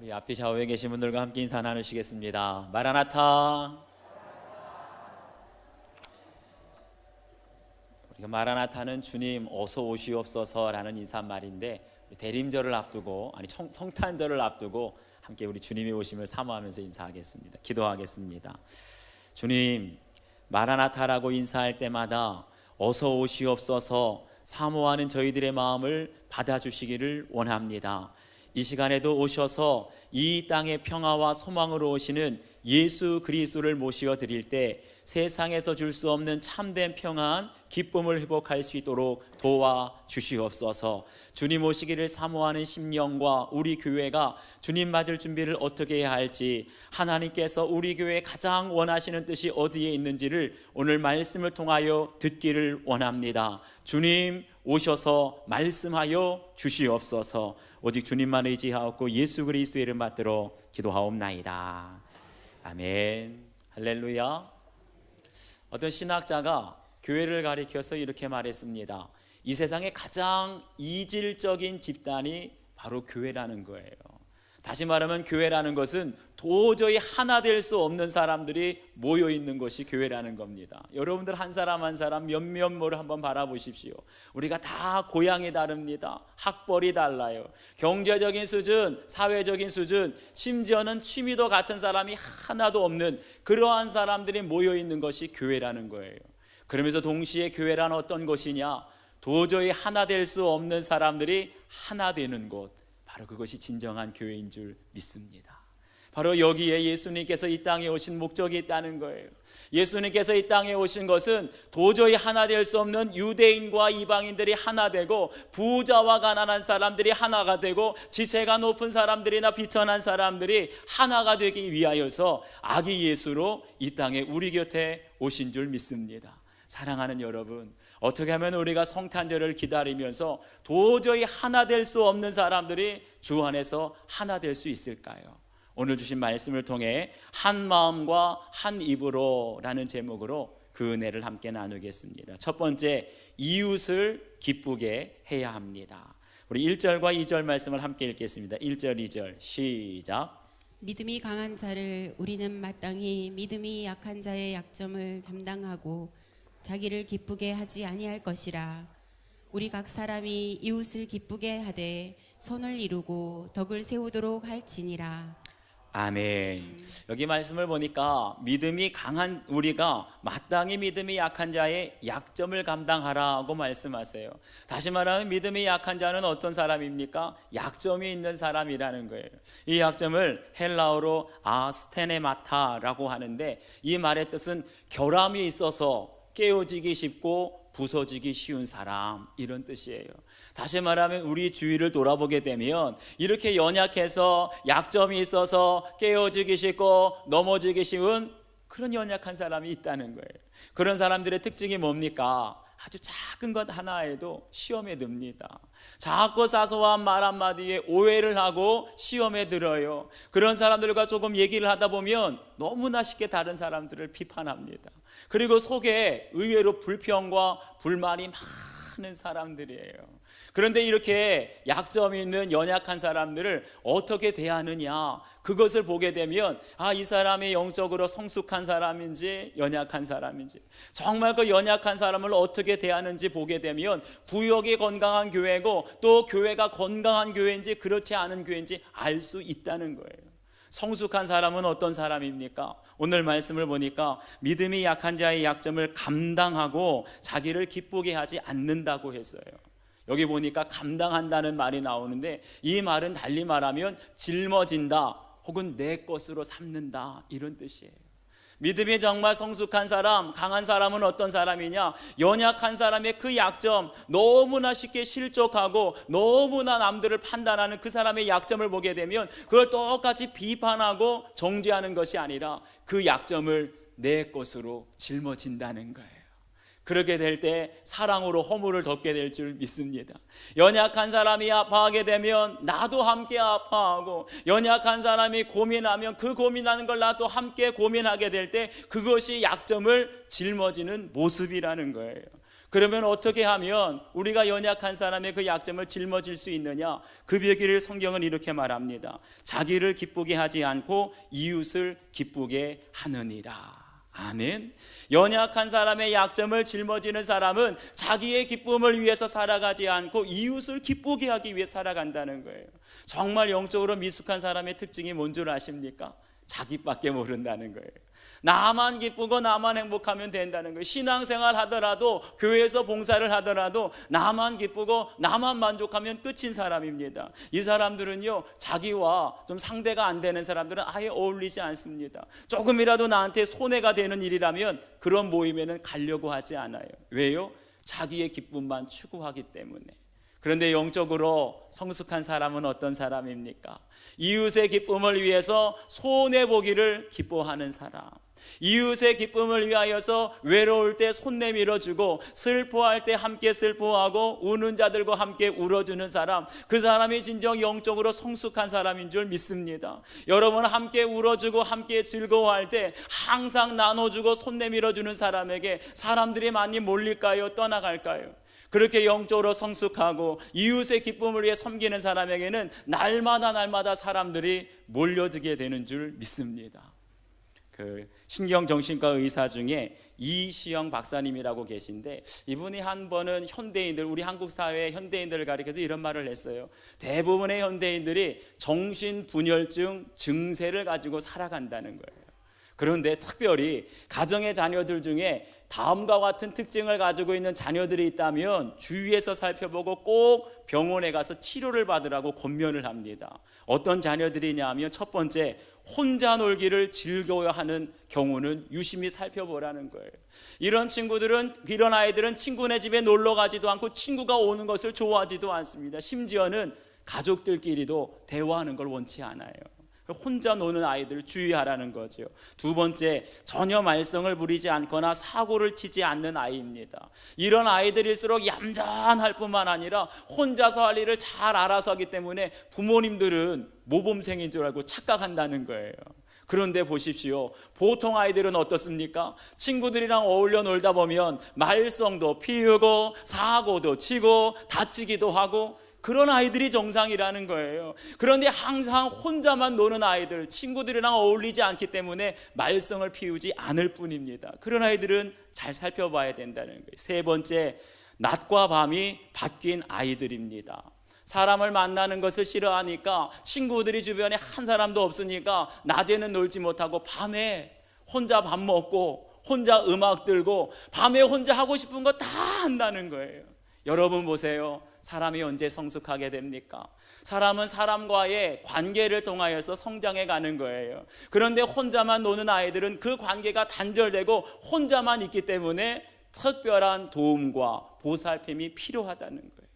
우리 앞뒤 좌우에 계신 분들과 함께 인사 나누시겠습니다. 마라나타. 우리가 마라나타는 주님 어서 오시옵소서라는 인사말인데, 대림절을 앞두고, 성탄절을 앞두고 함께 우리 주님의 오심을 사모하면서 인사하겠습니다. 기도하겠습니다. 주님, 마라나타라고 인사할 때마다 어서 오시옵소서 사모하는 저희들의 마음을 받아주시기를 원합니다. 이 시간에도 오셔서 이 땅의 평화와 소망으로 오시는 예수 그리스도를 모시어 드릴 때 세상에서 줄 수 없는 참된 평안, 기쁨을 회복할 수 있도록 도와주시옵소서. 주님 오시기를 사모하는 심령과 우리 교회가 주님 맞을 준비를 어떻게 해야 할지, 하나님께서 우리 교회에 가장 원하시는 뜻이 어디에 있는지를 오늘 말씀을 통하여 듣기를 원합니다. 주님 오셔서 말씀하여 주시옵소서. 오직 주님만 의지하옵고 예수 그리스도의 이름 받들어 기도하옵나이다. 아멘. 할렐루야. 어떤 신학자가 교회를 가리켜서 이렇게 말했습니다. 이 세상에 가장 이질적인 집단이 바로 교회라는 거예요. 다시 말하면 교회라는 것은 도저히 하나 될 수 없는 사람들이 모여 있는 것이 교회라는 겁니다. 여러분들 한 사람 한 사람 몇몇모를 한번 바라보십시오. 우리가 다 고향이 다릅니다. 학벌이 달라요. 경제적인 수준, 사회적인 수준, 심지어는 취미도 같은 사람이 하나도 없는 그러한 사람들이 모여 있는 것이 교회라는 거예요. 그러면서 동시에 교회란 어떤 것이냐? 도저히 하나 될 수 없는 사람들이 하나 되는 곳, 바로 그것이 진정한 교회인 줄 믿습니다. 바로 여기에 예수님께서 이 땅에 오신 목적이 있다는 거예요. 예수님께서 이 땅에 오신 것은 도저히 하나 될 수 없는 유대인과 이방인들이 하나 되고, 부자와 가난한 사람들이 하나가 되고, 지체가 높은 사람들이나 비천한 사람들이 하나가 되기 위하여서 아기 예수로 이 땅에 우리 곁에 오신 줄 믿습니다. 사랑하는 여러분, 어떻게 하면 우리가 성탄절을 기다리면서 도저히 하나 될 수 없는 사람들이 주 안에서 하나 될 수 있을까요? 오늘 주신 말씀을 통해 한 마음과 한 입으로 라는 제목으로 그 은혜를 함께 나누겠습니다. 첫 번째, 이웃을 기쁘게 해야 합니다. 우리 1절과 2절 말씀을 함께 읽겠습니다. 1절 2절 시작. 믿음이 강한 자를 우리는 마땅히 믿음이 약한 자의 약점을 담당하고 자기를 기쁘게 하지 아니할 것이라. 우리 각 사람이 이웃을 기쁘게 하되 선을 이루고 덕을 세우도록 할지니라. 아멘. 여기 말씀을 보니까 믿음이 강한 우리가 마땅히 믿음이 약한 자의 약점을 감당하라고 말씀하세요. 다시 말하면 믿음이 약한 자는 어떤 사람입니까? 약점이 있는 사람이라는 거예요. 이 약점을 헬라어로 아스테네마타라고 하는데, 이 말의 뜻은 결함이 있어서 깨어지기 쉽고 부서지기 쉬운 사람, 이런 뜻이에요. 다시 말하면 우리 주위를 돌아보게 되면 이렇게 연약해서 약점이 있어서 깨어지기 쉽고 넘어지기 쉬운 그런 연약한 사람이 있다는 거예요. 그런 사람들의 특징이 뭡니까? 아주 작은 것 하나에도 시험에 듭니다. 작고 사소한 말 한마디에 오해를 하고 시험에 들어요. 그런 사람들과 조금 얘기를 하다 보면 너무나 쉽게 다른 사람들을 비판합니다. 그리고 속에 의외로 불평과 불만이 많은 사람들이에요. 그런데 이렇게 약점이 있는 연약한 사람들을 어떻게 대하느냐, 그것을 보게 되면 이 사람이 영적으로 성숙한 사람인지 연약한 사람인지, 정말 그 연약한 사람을 어떻게 대하는지 보게 되면 구역이 건강한 교회고 또 교회가 건강한 교회인지 그렇지 않은 교회인지 알 수 있다는 거예요. 성숙한 사람은 어떤 사람입니까? 오늘 말씀을 보니까 믿음이 약한 자의 약점을 감당하고 자기를 기쁘게 하지 않는다고 했어요. 여기 보니까 감당한다는 말이 나오는데, 이 말은 달리 말하면 짊어진다 혹은 내 것으로 삼는다, 이런 뜻이에요. 믿음이 정말 성숙한 사람, 강한 사람은 어떤 사람이냐? 연약한 사람의 그 약점, 너무나 쉽게 실족하고 너무나 남들을 판단하는 그 사람의 약점을 보게 되면 그걸 똑같이 비판하고 정죄하는 것이 아니라 그 약점을 내 것으로 짊어진다는 거예요. 그렇게 될 때 사랑으로 허물을 덮게 될 줄 믿습니다. 연약한 사람이 아파하게 되면 나도 함께 아파하고, 연약한 사람이 고민하면 그 고민하는 걸 나도 함께 고민하게 될 때 그것이 약점을 짊어지는 모습이라는 거예요. 그러면 어떻게 하면 우리가 연약한 사람의 그 약점을 짊어질 수 있느냐? 그 비결을 성경은 이렇게 말합니다. 자기를 기쁘게 하지 않고 이웃을 기쁘게 하느니라. 아멘. 연약한 사람의 약점을 짊어지는 사람은 자기의 기쁨을 위해서 살아가지 않고 이웃을 기쁘게 하기 위해 살아간다는 거예요. 정말 영적으로 미숙한 사람의 특징이 뭔 줄 아십니까? 자기밖에 모른다는 거예요. 나만 기쁘고 나만 행복하면 된다는 거예요. 신앙생활 하더라도, 교회에서 봉사를 하더라도 나만 기쁘고 나만 만족하면 끝인 사람입니다. 이 사람들은요, 자기와 좀 상대가 안 되는 사람들은 아예 어울리지 않습니다. 조금이라도 나한테 손해가 되는 일이라면 그런 모임에는 가려고 하지 않아요. 왜요? 자기의 기쁨만 추구하기 때문에. 그런데 영적으로 성숙한 사람은 어떤 사람입니까? 이웃의 기쁨을 위해서 손해보기를 기뻐하는 사람, 이웃의 기쁨을 위하여서 외로울 때 손 내밀어주고 슬퍼할 때 함께 슬퍼하고 우는 자들과 함께 울어주는 사람, 그 사람이 진정 영적으로 성숙한 사람인 줄 믿습니다. 여러분, 함께 울어주고 함께 즐거워할 때 항상 나눠주고 손 내밀어주는 사람에게 사람들이 많이 몰릴까요? 떠나갈까요? 그렇게 영적으로 성숙하고 이웃의 기쁨을 위해 섬기는 사람에게는 날마다 사람들이 몰려들게 되는 줄 믿습니다. 그 신경정신과 의사 중에 이시영 박사님이라고 계신데, 이분이 한 번은 현대인들, 우리 한국 사회의 현대인들을 가리켜서 이런 말을 했어요. 대부분의 현대인들이 정신분열증 증세를 가지고 살아간다는 거예요. 그런데 특별히 가정의 자녀들 중에 다음과 같은 특징을 가지고 있는 자녀들이 있다면 주위에서 살펴보고 꼭 병원에 가서 치료를 받으라고 권면을 합니다. 어떤 자녀들이냐 하면, 첫 번째, 혼자 놀기를 즐거워하는 경우는 유심히 살펴보라는 거예요. 이런 아이들은 친구네 집에 놀러 가지도 않고 친구가 오는 것을 좋아하지도 않습니다. 심지어는 가족들끼리도 대화하는 걸 원치 않아요. 혼자 노는 아이들 주의하라는 거죠. 두 번째, 전혀 말썽을 부리지 않거나 사고를 치지 않는 아이입니다. 이런 아이들일수록 얌전할 뿐만 아니라 혼자서 할 일을 잘 알아서 하기 때문에 부모님들은 모범생인 줄 알고 착각한다는 거예요. 그런데 보십시오, 보통 아이들은 어떻습니까? 친구들이랑 어울려 놀다 보면 말썽도 피우고 사고도 치고 다치기도 하고, 그런 아이들이 정상이라는 거예요. 그런데 항상 혼자만 노는 아이들, 친구들이랑 어울리지 않기 때문에 말썽을 피우지 않을 뿐입니다. 그런 아이들은 잘 살펴봐야 된다는 거예요. 세 번째, 낮과 밤이 바뀐 아이들입니다. 사람을 만나는 것을 싫어하니까, 친구들이 주변에 한 사람도 없으니까 낮에는 놀지 못하고 밤에 혼자 밥 먹고 혼자 음악 들고 밤에 혼자 하고 싶은 거 다 한다는 거예요. 여러분 보세요. 사람이 언제 성숙하게 됩니까? 사람은 사람과의 관계를 통하여서 성장해 가는 거예요. 그런데 혼자만 노는 아이들은 그 관계가 단절되고 혼자만 있기 때문에 특별한 도움과 보살핌이 필요하다는 거예요.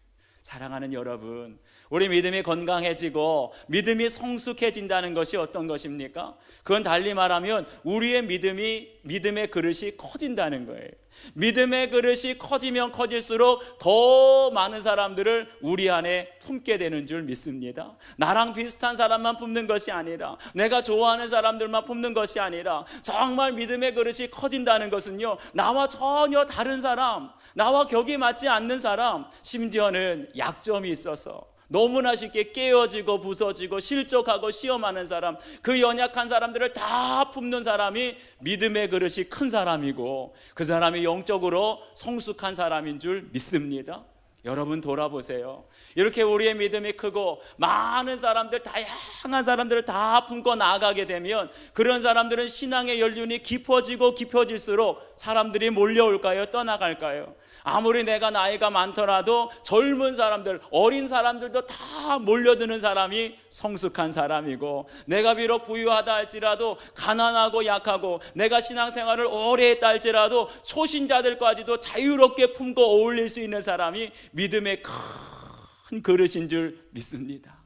사랑하는 여러분, 우리 믿음이 건강해지고 믿음이 성숙해진다는 것이 어떤 것입니까? 그건 달리 말하면 우리의 믿음의 그릇이 커진다는 거예요. 믿음의 그릇이 커지면 커질수록 더 많은 사람들을 우리 안에 품게 되는 줄 믿습니다. 나랑 비슷한 사람만 품는 것이 아니라, 내가 좋아하는 사람들만 품는 것이 아니라, 정말 믿음의 그릇이 커진다는 것은요, 나와 전혀 다른 사람, 나와 격이 맞지 않는 사람, 심지어는 약점이 있어서 너무나 쉽게 깨어지고 부서지고 실족하고 시험하는 사람, 그 연약한 사람들을 다 품는 사람이 믿음의 그릇이 큰 사람이고, 그 사람이 영적으로 성숙한 사람인 줄 믿습니다. 여러분 돌아보세요. 이렇게 우리의 믿음이 크고 많은 사람들, 다양한 사람들을 다 품고 나아가게 되면 그런 사람들은 신앙의 연륜이 깊어지고 깊어질수록 사람들이 몰려올까요? 떠나갈까요? 아무리 내가 나이가 많더라도 젊은 사람들, 어린 사람들도 다 몰려드는 사람이 성숙한 사람이고, 내가 비록 부유하다 할지라도 가난하고 약하고, 내가 신앙생활을 오래 했다 할지라도 초신자들까지도 자유롭게 품고 어울릴 수 있는 사람이 믿음의 큰 그릇인 줄 믿습니다.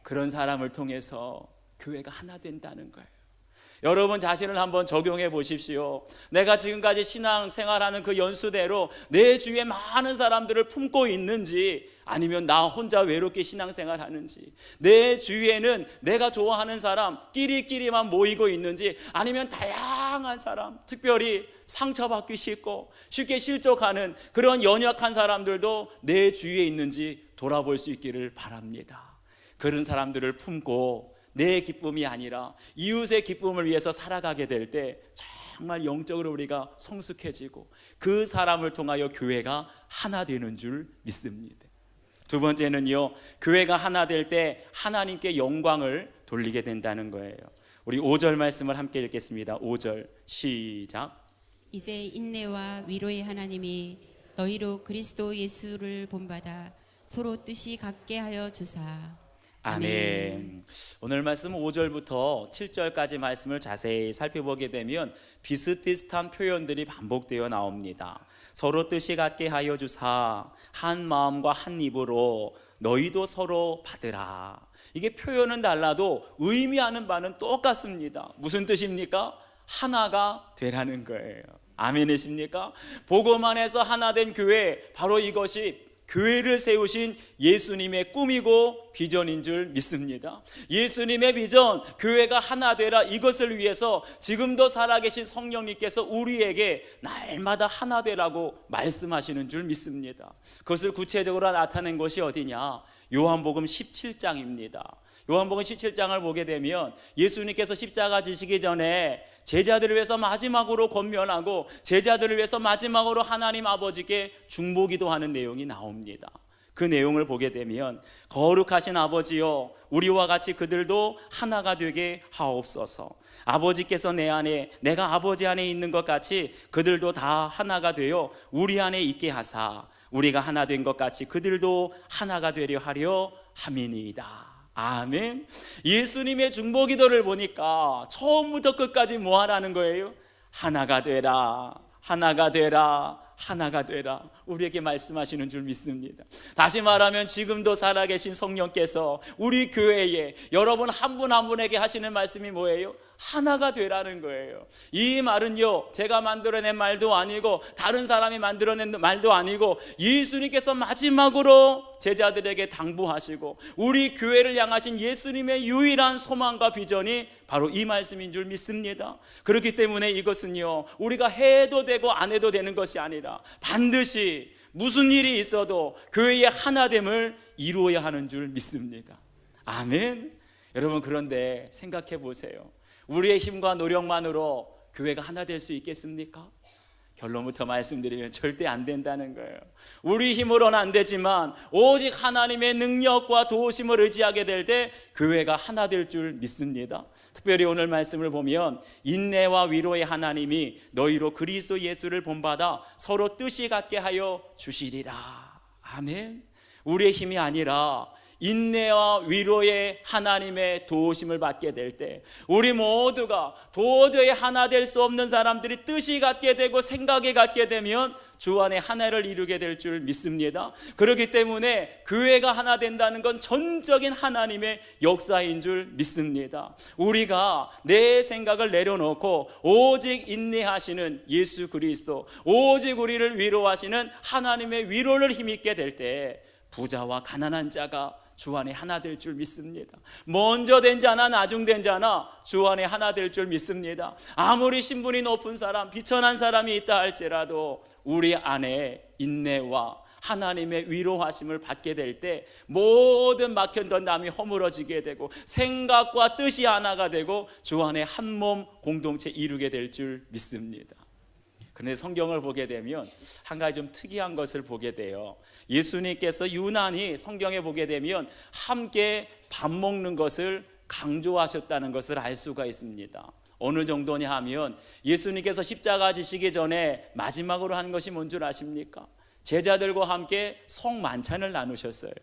그런 사람을 통해서 교회가 하나 된다는 거예요. 여러분 자신을 한번 적용해 보십시오. 내가 지금까지 신앙생활하는 그 연수대로 내 주위에 많은 사람들을 품고 있는지, 아니면 나 혼자 외롭게 신앙생활하는지, 내 주위에는 내가 좋아하는 사람 끼리끼리만 모이고 있는지, 아니면 다양한 사람, 특별히 상처받기 쉽고 쉽게 실족하는 그런 연약한 사람들도 내 주위에 있는지 돌아볼 수 있기를 바랍니다. 그런 사람들을 품고 내 기쁨이 아니라 이웃의 기쁨을 위해서 살아가게 될 때 정말 영적으로 우리가 성숙해지고 그 사람을 통하여 교회가 하나 되는 줄 믿습니다. 두 번째는요, 교회가 하나 될 때 하나님께 영광을 돌리게 된다는 거예요. 우리 5절 말씀을 함께 읽겠습니다. 5절 시작. 이제 인내와 위로의 하나님이 너희로 그리스도 예수를 본받아 서로 뜻이 같게 하여 주사. 아멘. 오늘 말씀 5절부터 7절까지 말씀을 자세히 살펴보게 되면 비슷비슷한 표현들이 반복되어 나옵니다. 서로 뜻이 같게 하여 주사 한 마음과 한 입으로 너희도 서로 받으라. 이게 표현은 달라도 의미하는 바는 똑같습니다. 무슨 뜻입니까? 하나가 되라는 거예요. 아멘이십니까? 복음 안에서 하나 된 교회, 바로 이것이 교회를 세우신 예수님의 꿈이고 비전인 줄 믿습니다. 예수님의 비전, 교회가 하나 되라, 이것을 위해서 지금도 살아계신 성령님께서 우리에게 날마다 하나 되라고 말씀하시는 줄 믿습니다. 그것을 구체적으로 나타낸 것이 어디냐? 요한복음 17장입니다. 요한복음 17장을 보게 되면 예수님께서 십자가 지시기 전에 제자들을 위해서 마지막으로 권면하고 제자들을 위해서 마지막으로 하나님 아버지께 중보기도하는 내용이 나옵니다. 그 내용을 보게 되면 거룩하신 아버지여, 우리와 같이 그들도 하나가 되게 하옵소서. 아버지께서 내 안에, 내가 아버지 안에 있는 것 같이 그들도 다 하나가 되어 우리 안에 있게 하사 우리가 하나 된 것 같이 그들도 하나가 되려 하려 함이니이다. 아멘. 예수님의 중보기도를 보니까 처음부터 끝까지 뭐 하라는 거예요? 하나가 되라, 하나가 되라, 하나가 되라, 우리에게 말씀하시는 줄 믿습니다. 다시 말하면 지금도 살아계신 성령께서 우리 교회에 여러분 한 분 한 분에게 하시는 말씀이 뭐예요? 하나가 되라는 거예요. 이 말은요, 제가 만들어낸 말도 아니고 다른 사람이 만들어낸 말도 아니고 예수님께서 마지막으로 제자들에게 당부하시고 우리 교회를 향하신 예수님의 유일한 소망과 비전이 바로 이 말씀인 줄 믿습니다. 그렇기 때문에 이것은요, 우리가 해도 되고 안 해도 되는 것이 아니라 반드시 무슨 일이 있어도 교회의 하나됨을 이루어야 하는 줄 믿습니다. 아멘. 여러분, 그런데 생각해 보세요. 우리의 힘과 노력만으로 교회가 하나 될 수 있겠습니까? 결론부터 말씀드리면 절대 안 된다는 거예요. 우리 힘으로는 안 되지만 오직 하나님의 능력과 도우심을 의지하게 될 때 교회가 하나 될 줄 믿습니다. 특별히 오늘 말씀을 보면 인내와 위로의 하나님이 너희로 그리스도 예수를 본받아 서로 뜻이 같게 하여 주시리라. 아멘. 우리의 힘이 아니라 인내와 위로의 하나님의 도우심을 받게 될 때 우리 모두가 도저히 하나 될 수 없는 사람들이 뜻이 같게 되고 생각이 같게 되면 주 안에 하나를 이루게 될 줄 믿습니다. 그렇기 때문에 교회가 하나 된다는 건 전적인 하나님의 역사인 줄 믿습니다. 우리가 내 생각을 내려놓고 오직 인내하시는 예수 그리스도, 오직 우리를 위로하시는 하나님의 위로를 힘입게 될 때 부자와 가난한 자가 주 안에 하나 될 줄 믿습니다. 먼저 된 자나 나중된 자나 주 안에 하나 될 줄 믿습니다. 아무리 신분이 높은 사람, 비천한 사람이 있다 할지라도 우리 안에 인내와 하나님의 위로하심을 받게 될 때 모든 막혔던 담이 허물어지게 되고 생각과 뜻이 하나가 되고 주 안에 한 몸 공동체 이루게 될 줄 믿습니다. 그런데 성경을 보게 되면 한 가지 좀 특이한 것을 보게 돼요. 예수님께서 유난히 성경에 보게 되면 함께 밥 먹는 것을 강조하셨다는 것을 알 수가 있습니다. 어느 정도냐 하면 예수님께서 십자가 지시기 전에 마지막으로 한 것이 뭔 줄 아십니까? 제자들과 함께 성만찬을 나누셨어요.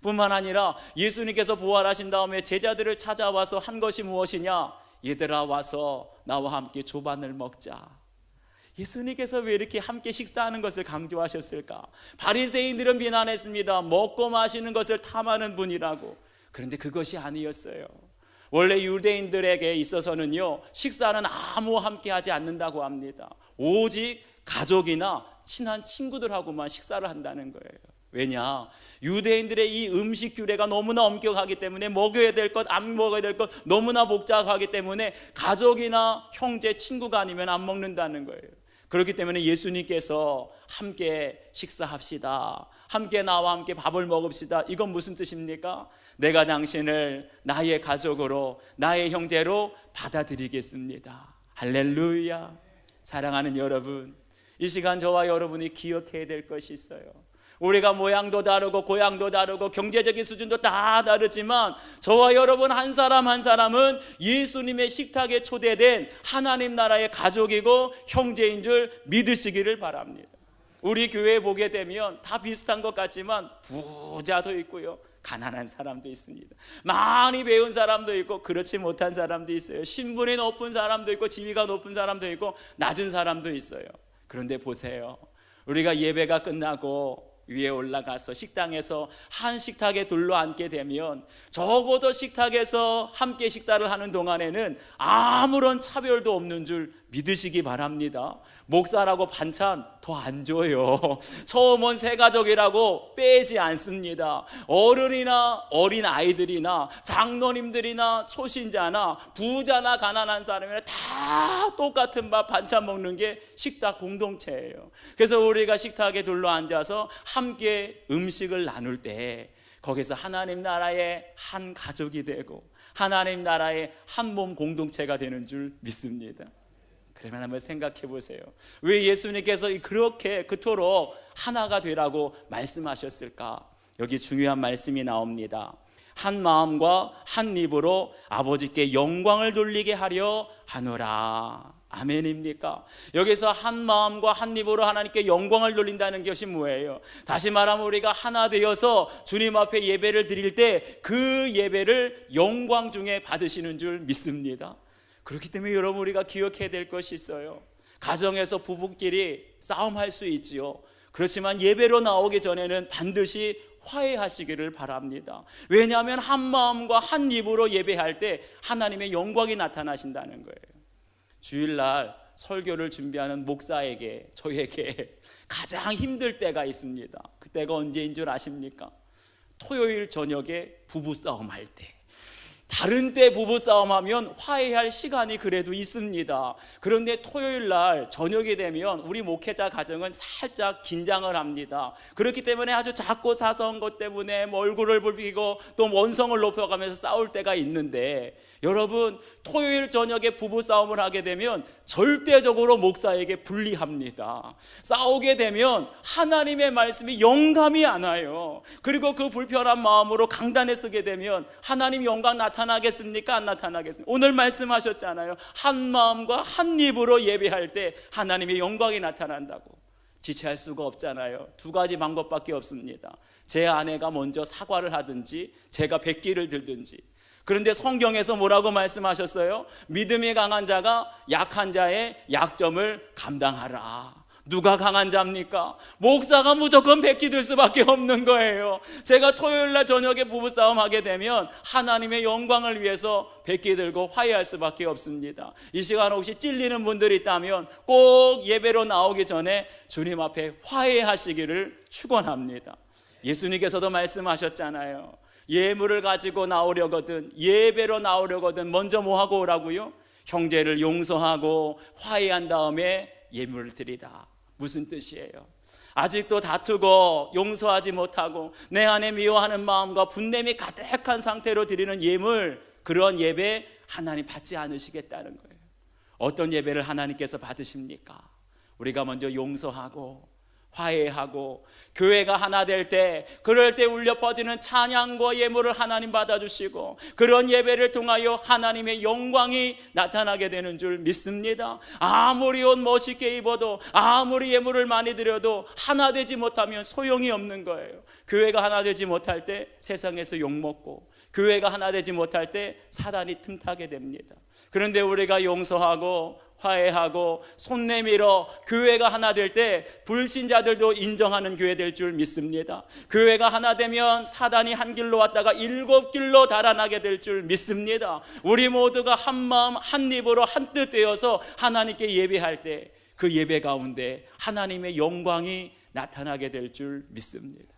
뿐만 아니라 예수님께서 부활하신 다음에 제자들을 찾아와서 한 것이 무엇이냐? 얘들아, 와서 나와 함께 조반을 먹자. 예수님께서 왜 이렇게 함께 식사하는 것을 강조하셨을까? 바리새인들은 비난했습니다. 먹고 마시는 것을 탐하는 분이라고. 그런데 그것이 아니었어요. 원래 유대인들에게 있어서는요, 식사는 아무 함께 하지 않는다고 합니다. 오직 가족이나 친한 친구들하고만 식사를 한다는 거예요. 왜냐? 유대인들의 이 음식 규례가 너무나 엄격하기 때문에 먹여야 될 것, 안 먹어야 될 것 너무나 복잡하기 때문에 가족이나 형제, 친구가 아니면 안 먹는다는 거예요. 그렇기 때문에 예수님께서 함께 식사합시다, 함께 나와 함께 밥을 먹읍시다, 이건 무슨 뜻입니까? 내가 당신을 나의 가족으로, 나의 형제로 받아들이겠습니다. 할렐루야. 사랑하는 여러분, 이 시간 저와 여러분이 기억해야 될 것이 있어요. 우리가 모양도 다르고 고향도 다르고 경제적인 수준도 다 다르지만 저와 여러분 한 사람 한 사람은 예수님의 식탁에 초대된 하나님 나라의 가족이고 형제인 줄 믿으시기를 바랍니다. 우리 교회에 보게 되면 다 비슷한 것 같지만 부자도 있고요, 가난한 사람도 있습니다. 많이 배운 사람도 있고 그렇지 못한 사람도 있어요. 신분이 높은 사람도 있고 지위가 높은 사람도 있고 낮은 사람도 있어요. 그런데 보세요, 우리가 예배가 끝나고 위에 올라가서 식당에서 한 식탁에 둘러앉게 되면 적어도 식탁에서 함께 식사를 하는 동안에는 아무런 차별도 없는 줄 믿으시기 바랍니다. 목사라고 반찬 더 안 줘요. 처음 온 새 가족이라고 빼지 않습니다. 어른이나 어린 아이들이나 장로님들이나 초신자나 부자나 가난한 사람이나 다 똑같은 밥 반찬 먹는 게 식탁 공동체예요. 그래서 우리가 식탁에 둘러앉아서 함께 음식을 나눌 때 거기서 하나님 나라의 한 가족이 되고 하나님 나라의 한 몸 공동체가 되는 줄 믿습니다. 그러면 한번 생각해 보세요. 왜 예수님께서 그렇게 그토록 하나가 되라고 말씀하셨을까? 여기 중요한 말씀이 나옵니다. 한 마음과 한 입으로 아버지께 영광을 돌리게 하려 하노라. 아멘입니까? 여기서 한 마음과 한 입으로 하나님께 영광을 돌린다는 것이 뭐예요? 다시 말하면 우리가 하나 되어서 주님 앞에 예배를 드릴 때 그 예배를 영광 중에 받으시는 줄 믿습니다. 그렇기 때문에 여러분, 우리가 기억해야 될 것이 있어요. 가정에서 부부끼리 싸움할 수 있지요. 그렇지만 예배로 나오기 전에는 반드시 화해하시기를 바랍니다. 왜냐하면 한 마음과 한 입으로 예배할 때 하나님의 영광이 나타나신다는 거예요. 주일날 설교를 준비하는 목사에게, 저에게 가장 힘들 때가 있습니다. 그때가 언제인 줄 아십니까? 토요일 저녁에 부부싸움 할 때. 다른 때 부부싸움하면 화해할 시간이 그래도 있습니다. 그런데 토요일 날 저녁이 되면 우리 목회자 가정은 살짝 긴장을 합니다. 그렇기 때문에 아주 작고 사소한 것 때문에 얼굴을 붉히고 또 원성을 높여가면서 싸울 때가 있는데, 여러분, 토요일 저녁에 부부싸움을 하게 되면 절대적으로 목사에게 불리합니다. 싸우게 되면 하나님의 말씀이 영감이 안 와요. 그리고 그 불편한 마음으로 강단에 서게 되면 하나님 영광 나타나겠습니까? 안 나타나겠습니까? 오늘 말씀하셨잖아요. 한 마음과 한 입으로 예배할 때 하나님의 영광이 나타난다고. 지체할 수가 없잖아요. 두 가지 방법밖에 없습니다. 제 아내가 먼저 사과를 하든지 제가 백기를 들든지. 그런데 성경에서 뭐라고 말씀하셨어요? 믿음이 강한 자가 약한 자의 약점을 감당하라. 누가 강한 자입니까? 목사가 무조건 백기 들 수밖에 없는 거예요. 제가 토요일날 저녁에 부부싸움 하게 되면 하나님의 영광을 위해서 백기 들고 화해할 수밖에 없습니다. 이 시간 혹시 찔리는 분들이 있다면 꼭 예배로 나오기 전에 주님 앞에 화해하시기를 축원합니다. 예수님께서도 말씀하셨잖아요. 예물을 가지고 나오려거든, 예배로 나오려거든 먼저 뭐 하고 오라고요? 형제를 용서하고 화해한 다음에 예물을 드리라. 무슨 뜻이에요? 아직도 다투고 용서하지 못하고 내 안에 미워하는 마음과 분냄이 가득한 상태로 드리는 예물, 그런 예배 하나님 받지 않으시겠다는 거예요. 어떤 예배를 하나님께서 받으십니까? 우리가 먼저 용서하고 화해하고 교회가 하나 될 때, 그럴 때 울려 퍼지는 찬양과 예물을 하나님 받아주시고 그런 예배를 통하여 하나님의 영광이 나타나게 되는 줄 믿습니다. 아무리 옷 멋있게 입어도, 아무리 예물을 많이 드려도 하나 되지 못하면 소용이 없는 거예요. 교회가 하나 되지 못할 때 세상에서 욕먹고, 교회가 하나 되지 못할 때 사단이 틈타게 됩니다. 그런데 우리가 용서하고 화해하고 손 내밀어 교회가 하나 될 때 불신자들도 인정하는 교회 될 줄 믿습니다. 교회가 하나 되면 사단이 한 길로 왔다가 7길로 달아나게 될 줄 믿습니다. 우리 모두가 한 마음 한 입으로 한 뜻 되어서 하나님께 예배할 때 그 예배 가운데 하나님의 영광이 나타나게 될 줄 믿습니다.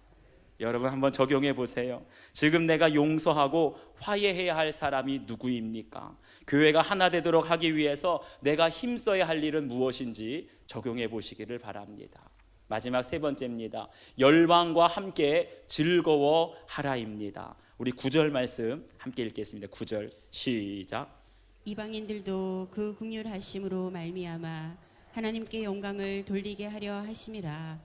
여러분 한번 적용해 보세요. 지금 내가 용서하고 화해해야 할 사람이 누구입니까? 교회가 하나 되도록 하기 위해서 내가 힘써야 할 일은 무엇인지 적용해 보시기를 바랍니다. 마지막 세 번째입니다. 열방과 함께 즐거워하라입니다. 우리 9절 말씀 함께 읽겠습니다. 9절 시작. 이방인들도 그 긍휼하심으로 말미암아 하나님께 영광을 돌리게 하려 하심이라.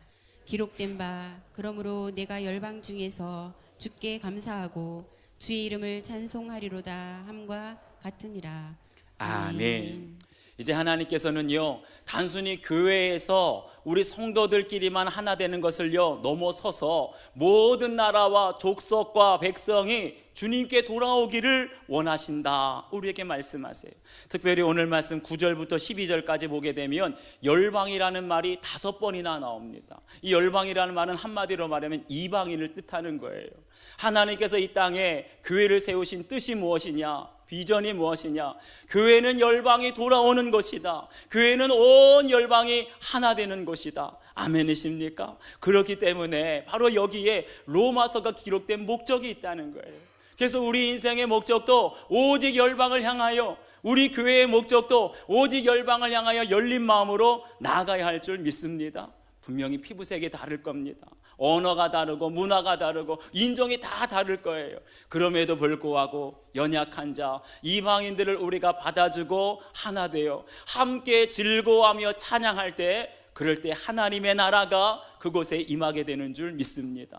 기록된 바 그러므로 내가 열방 중에서 주께 감사하고 주의 이름을 찬송하리로다 함과 같으니라. 아멘. 이제 하나님께서는요, 단순히 교회에서 우리 성도들끼리만 하나 되는 것을요 넘어서서 모든 나라와 족속과 백성이 주님께 돌아오기를 원하신다, 우리에게 말씀하세요. 특별히 오늘 말씀 9절부터 12절까지 보게 되면 열방이라는 말이 5번이나 나옵니다. 이 열방이라는 말은 한마디로 말하면 이방인을 뜻하는 거예요. 하나님께서 이 땅에 교회를 세우신 뜻이 무엇이냐, 비전이 무엇이냐? 교회는 열방이 돌아오는 것이다. 교회는 온 열방이 하나 되는 것이다. 아멘이십니까? 그렇기 때문에 바로 여기에 로마서가 기록된 목적이 있다는 거예요. 그래서 우리 인생의 목적도 오직 열방을 향하여, 우리 교회의 목적도 오직 열방을 향하여 열린 마음으로 나아가야 할 줄 믿습니다. 분명히 피부색이 다를 겁니다. 언어가 다르고 문화가 다르고 인종이 다 다를 거예요. 그럼에도 불구하고 연약한 자, 이방인들을 우리가 받아주고 하나 되어 함께 즐거워하며 찬양할 때, 그럴 때 하나님의 나라가 그곳에 임하게 되는 줄 믿습니다.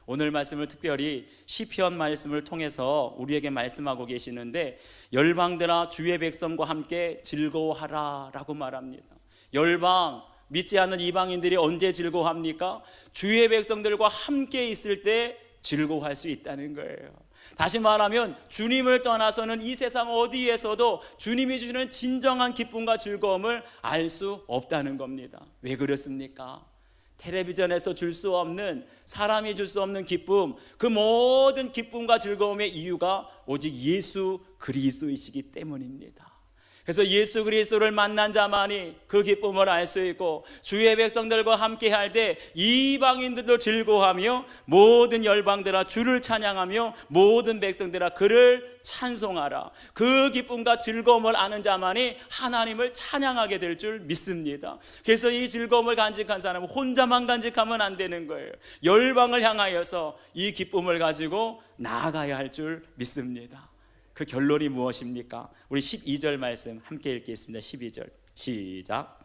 오늘 말씀을 특별히 시편 말씀을 통해서 우리에게 말씀하고 계시는데, 열방들아 주의 백성과 함께 즐거워하라 라고 말합니다. 열방, 믿지 않는 이방인들이 언제 즐거워합니까? 주의 백성들과 함께 있을 때 즐거워할 수 있다는 거예요. 다시 말하면 주님을 떠나서는 이 세상 어디에서도 주님이 주는 진정한 기쁨과 즐거움을 알 수 없다는 겁니다. 왜 그렇습니까? 텔레비전에서 줄 수 없는, 사람이 줄 수 없는 기쁨, 그 모든 기쁨과 즐거움의 이유가 오직 예수 그리스도이시기 때문입니다. 그래서 예수 그리스도를 만난 자만이 그 기쁨을 알 수 있고, 주의 백성들과 함께 할 때 이방인들도 즐거워하며 모든 열방들아 주를 찬양하며 모든 백성들아 그를 찬송하라. 그 기쁨과 즐거움을 아는 자만이 하나님을 찬양하게 될 줄 믿습니다. 그래서 이 즐거움을 간직한 사람은 혼자만 간직하면 안 되는 거예요. 열방을 향하여서 이 기쁨을 가지고 나아가야 할 줄 믿습니다. 그 결론이 무엇입니까? 우리 12절 말씀 함께 읽겠습니다. 12절 시작.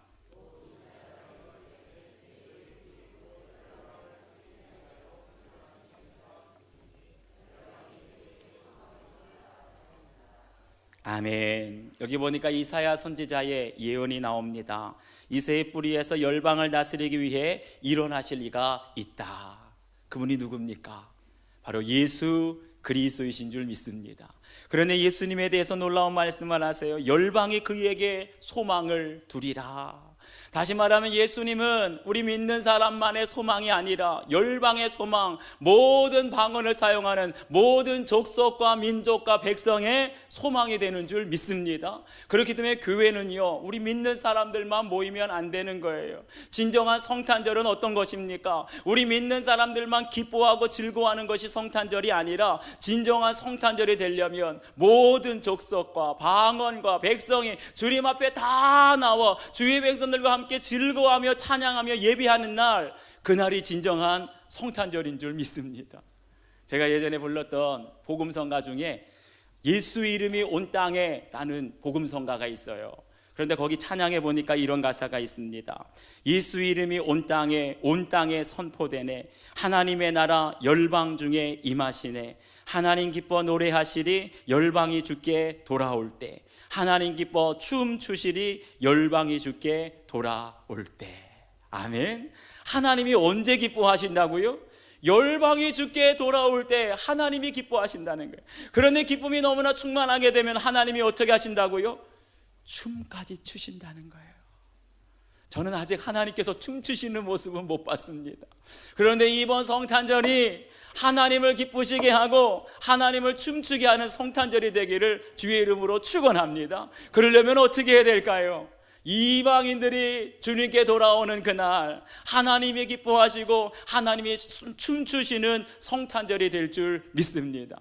아멘. 여기 보니까 이사야 선지자의 예언이 나옵니다. 이새의 뿌리에서 열방을 다스리기 위해 일어나실 이가 있다. 그분이 누굽니까? 바로 예수 그리스도이신 줄 믿습니다. 그런데 예수님에 대해서 놀라운 말씀을 하세요. 열방이 그에게 소망을 두리라. 다시 말하면 예수님은 우리 믿는 사람만의 소망이 아니라 열방의 소망, 모든 방언을 사용하는 모든 족속과 민족과 백성의 소망이 되는 줄 믿습니다. 그렇기 때문에 교회는요, 우리 믿는 사람들만 모이면 안 되는 거예요. 진정한 성탄절은 어떤 것입니까? 우리 믿는 사람들만 기뻐하고 즐거워하는 것이 성탄절이 아니라, 진정한 성탄절이 되려면 모든 족속과 방언과 백성이 주님 앞에 다 나와 주의 백성들과 함께 즐거워하며 찬양하며 예배하는 날, 그날이 진정한 성탄절인 줄 믿습니다. 제가 예전에 불렀던 복음성가 중에 예수 이름이 온 땅에 라는 복음성가가 있어요. 그런데 거기 찬양해 보니까 이런 가사가 있습니다. 예수 이름이 온 땅에 선포되네. 하나님의 나라 열방 중에 임하시네. 하나님 기뻐 노래하시리 열방이 주께 돌아올 때. 하나님 기뻐 춤 추시리 열방이 주께 돌아올 때. 아멘. 하나님이 언제 기뻐하신다고요? 열방이 주께 돌아올 때 하나님이 기뻐하신다는 거예요. 그런데 기쁨이 너무나 충만하게 되면 하나님이 어떻게 하신다고요? 춤까지 추신다는 거예요. 저는 아직 하나님께서 춤추시는 모습은 못 봤습니다. 그런데 이번 성탄절이 하나님을 기쁘시게 하고 하나님을 춤추게 하는 성탄절이 되기를 주의 이름으로 축원합니다. 그러려면 어떻게 해야 될까요? 이방인들이 주님께 돌아오는 그날 하나님이 기뻐하시고 하나님이 춤추시는 성탄절이 될 줄 믿습니다.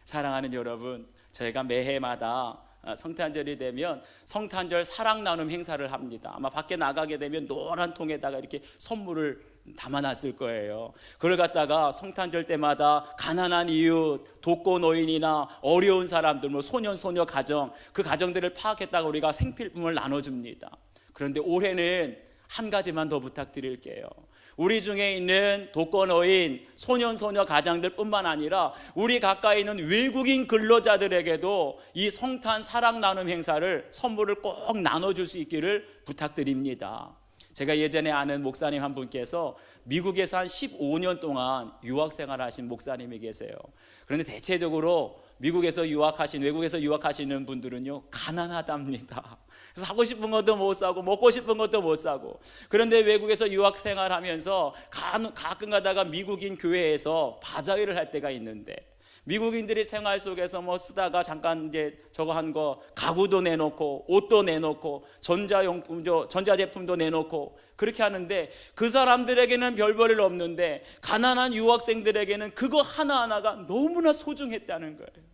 사랑하는 여러분, 저희가 매해마다 성탄절이 되면 성탄절 사랑 나눔 행사를 합니다. 아마 밖에 나가게 되면 노란 통에다가 이렇게 선물을 담아놨을 거예요. 그걸 갖다가 성탄절 때마다 가난한 이웃, 독거노인이나 어려운 사람들, 소년 소녀 가정, 그 가정들을 파악했다가 우리가 생필품을 나눠줍니다. 그런데 올해는 한 가지만 더 부탁드릴게요. 우리 중에 있는 독거노인, 소년 소녀 가장들 뿐만 아니라 우리 가까이 있는 외국인 근로자들에게도 이 성탄 사랑 나눔 행사를 선물을 꼭 나눠줄 수 있기를 부탁드립니다. 제가 예전에 아는 목사님 한 분께서 미국에서 한 15년 동안 유학 생활하신 목사님이 계세요. 그런데 대체적으로 미국에서 외국에서 유학하시는 분들은요, 가난하답니다. 그래서 하고 싶은 것도 못 사고 먹고 싶은 것도 못 사고. 그런데 외국에서 유학 생활하면서 가끔 가다가 미국인 교회에서 바자회를 할 때가 있는데, 미국인들이 생활 속에서 쓰다가 잠깐 이제 저거 한 거 가구도 내놓고 옷도 내놓고 전자제품도 내놓고 그렇게 하는데, 그 사람들에게는 별 볼일 없는데 가난한 유학생들에게는 그거 하나하나가 너무나 소중했다는 거예요.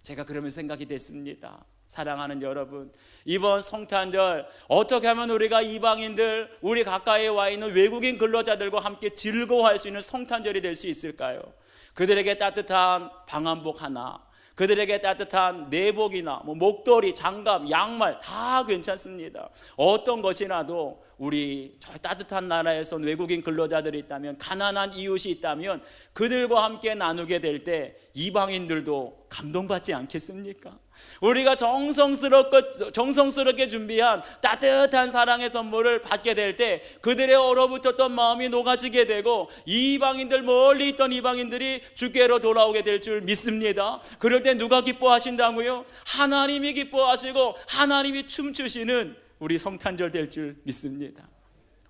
제가 그러면 생각이 됐습니다. 사랑하는 여러분, 이번 성탄절 어떻게 하면 우리가 이방인들, 우리 가까이에 와 있는 외국인 근로자들과 함께 즐거워할 수 있는 성탄절이 될 수 있을까요? 그들에게 따뜻한 방한복 하나, 그들에게 따뜻한 내복이나 목도리, 장갑, 양말 다 괜찮습니다. 어떤 것이라도 우리 저 따뜻한 나라에서 외국인 근로자들이 있다면, 가난한 이웃이 있다면 그들과 함께 나누게 될 때 이방인들도 감동받지 않겠습니까? 우리가 정성스럽게 준비한 따뜻한 사랑의 선물을 받게 될 때 그들의 얼어붙었던 마음이 녹아지게 되고, 이방인들, 멀리 있던 이방인들이 주께로 돌아오게 될 줄 믿습니다. 그럴 때 누가 기뻐하신다고요? 하나님이 기뻐하시고 하나님이 춤추시는 우리 성탄절 될 줄 믿습니다.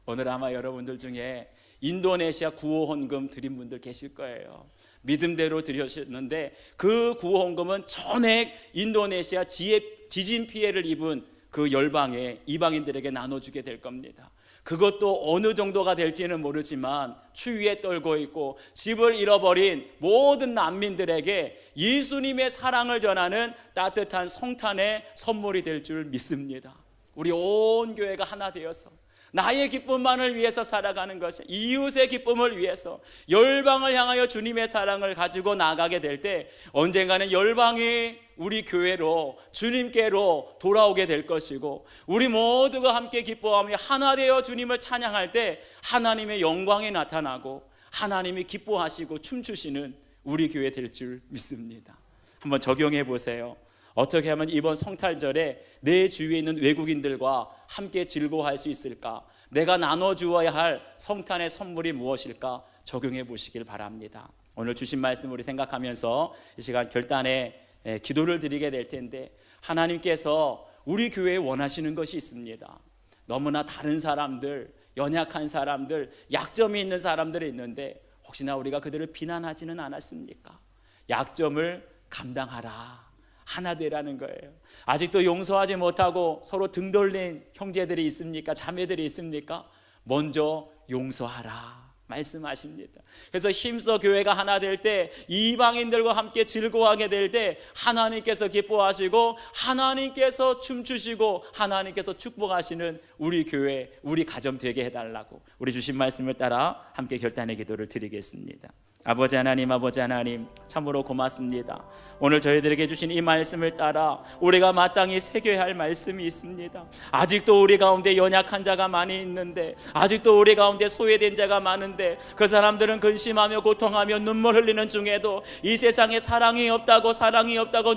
오늘 아마 여러분들 중에 인도네시아 구호 헌금 드린 분들 계실 거예요. 믿음대로 드렸는데 그 구호 헌금은 전액 인도네시아 지진 피해를 입은 그 열방에 이방인들에게 나눠주게 될 겁니다. 그것도 어느 정도가 될지는 모르지만 추위에 떨고 있고 집을 잃어버린 모든 난민들에게 예수님의 사랑을 전하는 따뜻한 성탄의 선물이 될 줄 믿습니다. 우리 온 교회가 하나 되어서 나의 기쁨만을 위해서 살아가는 것이, 이웃의 기쁨을 위해서 열방을 향하여 주님의 사랑을 가지고 나가게 될 때 언젠가는 열방이 우리 교회로, 주님께로 돌아오게 될 것이고, 우리 모두가 함께 기뻐하며 하나 되어 주님을 찬양할 때 하나님의 영광이 나타나고 하나님이 기뻐하시고 춤추시는 우리 교회 될 줄 믿습니다. 한번 적용해 보세요. 어떻게 하면 이번 성탄절에 내 주위에 있는 외국인들과 함께 즐거워할 수 있을까? 내가 나눠주어야 할 성탄의 선물이 무엇일까? 적용해 보시길 바랍니다. 오늘 주신 말씀 우리 생각하면서 이 시간 결단에 기도를 드리게 될 텐데, 하나님께서 우리 교회에 원하시는 것이 있습니다. 너무나 다른 사람들, 연약한 사람들, 약점이 있는 사람들이 있는데 혹시나 우리가 그들을 비난하지는 않았습니까? 약점을 감당하라, 하나 되라는 거예요. 아직도 용서하지 못하고 서로 등 돌린 형제들이 있습니까? 자매들이 있습니까? 먼저 용서하라 말씀하십니다. 그래서 힘써 교회가 하나 될 때, 이방인들과 함께 즐거워하게 될 때 하나님께서 기뻐하시고 하나님께서 춤추시고 하나님께서 축복하시는 우리 교회, 우리 가정 되게 해달라고 우리 주신 말씀을 따라 함께 결단의 기도를 드리겠습니다. 아버지 하나님, 참으로 고맙습니다. 오늘 저희들에게 주신 이 말씀을 따라 우리가 마땅히 새겨야 할 말씀이 있습니다. 아직도 우리 가운데 연약한 자가 많이 있는데, 아직도 우리 가운데 소외된 자가 많은데, 그 사람들은 근심하며 고통하며 눈물 흘리는 중에도 이 세상에 사랑이 없다고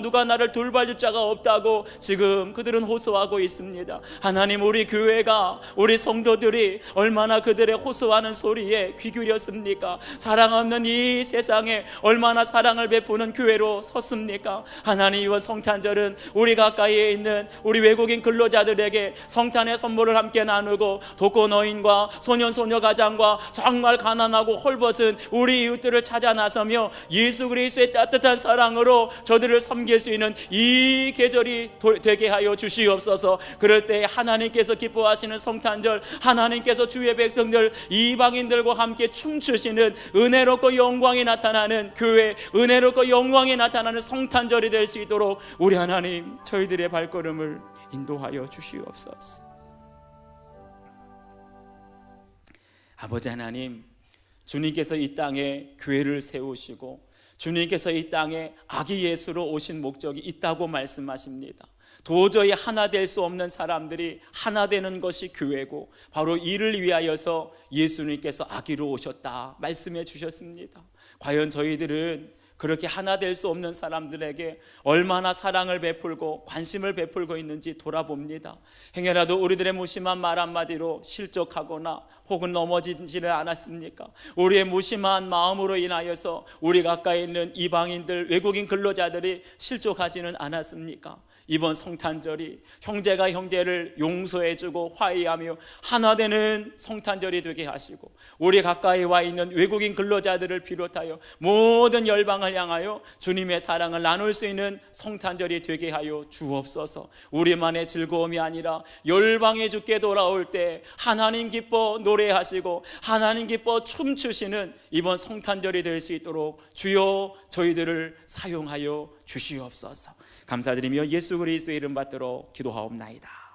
누가 나를 돌봐줄 자가 없다고 지금 그들은 호소하고 있습니다. 하나님, 우리 교회가, 우리 성도들이 얼마나 그들의 호소하는 소리에 귀 기울였습니까? 사랑 없는 이 이 세상에 얼마나 사랑을 베푸는 교회로 섰습니까? 하나님, 이번 성탄절은 우리 가까이에 있는 우리 외국인 근로자들에게 성탄의 선물을 함께 나누고 독거노인과 소년소녀 가장과 정말 가난하고 헐벗은 우리 이웃들을 찾아 나서며 예수 그리스도의 따뜻한 사랑으로 저들을 섬길 수 있는 이 계절이 되게 하여 주시옵소서. 그럴 때 하나님께서 기뻐하시는 성탄절, 하나님께서 주의 백성들 이방인들과 함께 춤추시는 은혜롭고 영광이 나타나는 교회, 은혜롭고 영광이 나타나는 성탄절이 될 수 있도록 우리 하나님 저희들의 발걸음을 인도하여 주시옵소서. 아버지 하나님, 주님께서 이 땅에 교회를 세우시고 주님께서 이 땅에 아기 예수로 오신 목적이 있다고 말씀하십니다. 도저히 하나 될 수 없는 사람들이 하나 되는 것이 교회고, 바로 이를 위하여서 예수님께서 아기로 오셨다 말씀해 주셨습니다. 과연 저희들은 그렇게 하나 될 수 없는 사람들에게 얼마나 사랑을 베풀고 관심을 베풀고 있는지 돌아봅니다. 행여라도 우리들의 무심한 말 한마디로 실족하거나 혹은 넘어지지는 않았습니까? 우리의 무심한 마음으로 인하여서 우리 가까이 있는 이방인들, 외국인 근로자들이 실족하지는 않았습니까? 이번 성탄절이 형제가 형제를 용서해주고 화해하며 하나 되는 성탄절이 되게 하시고, 우리 가까이 와 있는 외국인 근로자들을 비롯하여 모든 열방을 향하여 주님의 사랑을 나눌 수 있는 성탄절이 되게 하여 주옵소서. 우리만의 즐거움이 아니라 열방의 주께 돌아올 때 하나님 기뻐 노래하시고 하나님 기뻐 춤추시는 이번 성탄절이 될 수 있도록 주여 저희들을 사용하여 주시옵소서. 감사드리며 예수 그리스도의 이름 받들어 기도하옵나이다.